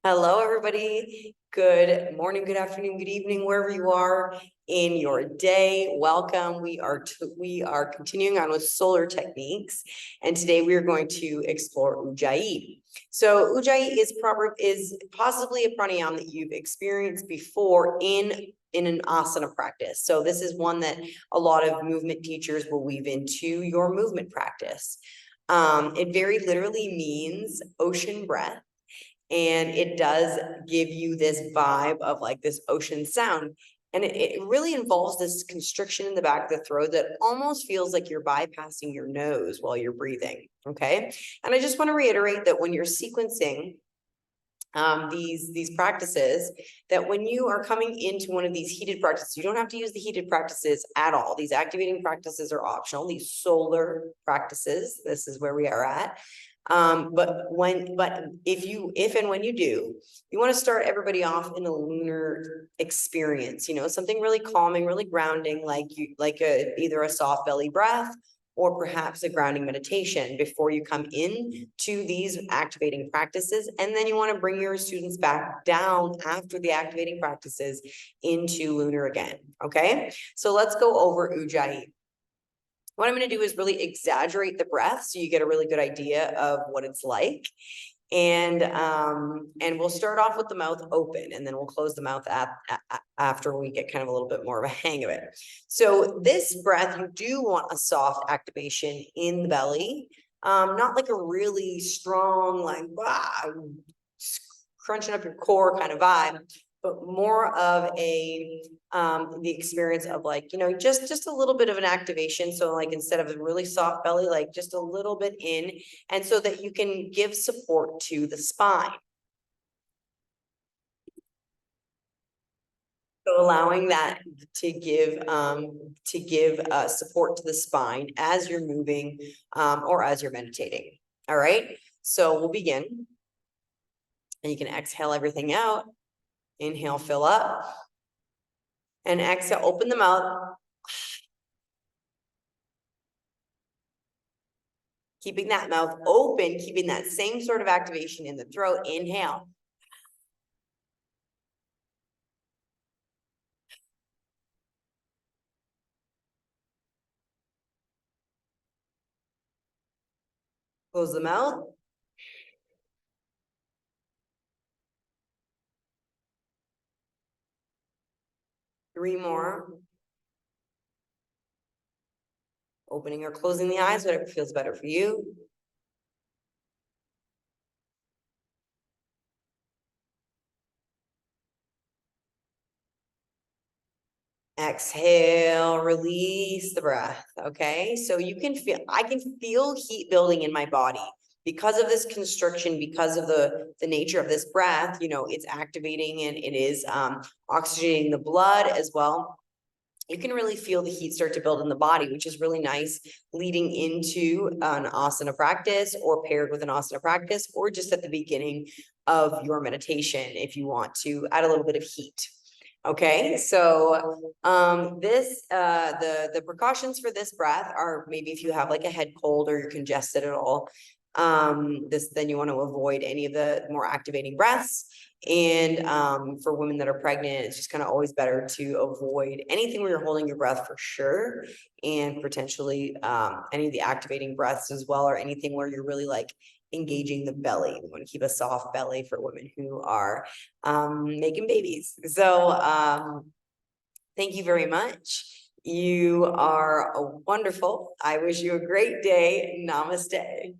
Hello, everybody. Good morning, good afternoon, good evening, wherever you are in your day. Welcome. We are continuing on with solar techniques, and today we are going to explore Ujjayi. So Ujjayi is possibly a pranayama that you've experienced before in an asana practice. So this is one that a lot of movement teachers will weave into your movement practice. It very literally means ocean breath. And it does give you this vibe of like this ocean sound. And it really involves this constriction in the back of the throat that almost feels like you're bypassing your nose while you're breathing. Okay. And I just want to reiterate that when you're sequencing these practices, that when you are coming into one of these heated practices, you don't have to use the heated practices at all. These activating practices are optional. These solar practices, this is where we are at. But if and when you do, you want to start everybody off in a lunar experience, something really calming, really grounding, like either a soft belly breath or perhaps a grounding meditation before you come in to these activating practices. And then you want to bring your students back down after the activating practices into lunar again. Okay, so let's go over Ujjayi. What I'm going to do is really exaggerate the breath so you get a really good idea of what it's like. And we'll start off with the mouth open, and then we'll close the mouth after we get kind of a little bit more of a hang of it. So this breath, you do want a soft activation in the belly, not like a really strong, like crunching up your core kind of vibe, but more of the experience of like, just a little bit of an activation. So like instead of a really soft belly, like just a little bit in, and so that you can give support to the spine. So allowing that to give support to the spine as you're moving or as you're meditating. All right, so we'll begin. And you can exhale everything out. Inhale, fill up. And exhale, open the mouth. Keeping that mouth open, keeping that same sort of activation in the throat. Inhale. Close the mouth. Three more. Opening or closing the eyes, whatever feels better for you. Exhale, release the breath. Okay, so I can feel heat building in my body because of this constriction, because of the nature of this breath. It's activating and it is oxygenating the blood as well. You can really feel the heat start to build in the body, which is really nice leading into an asana practice or paired with an asana practice, or just at the beginning of your meditation if you want to add a little bit of heat. Okay, so the precautions for this breath are maybe if you have like a head cold or you're congested at all, then you want to avoid any of the more activating breaths. And for women that are pregnant, it's just kind of always better to avoid anything where you're holding your breath for sure, and potentially any of the activating breaths as well, or anything where you're really like engaging the belly. We want to keep a soft belly for women who are making babies. So thank you very much. You are wonderful. I wish you a great day. Namaste.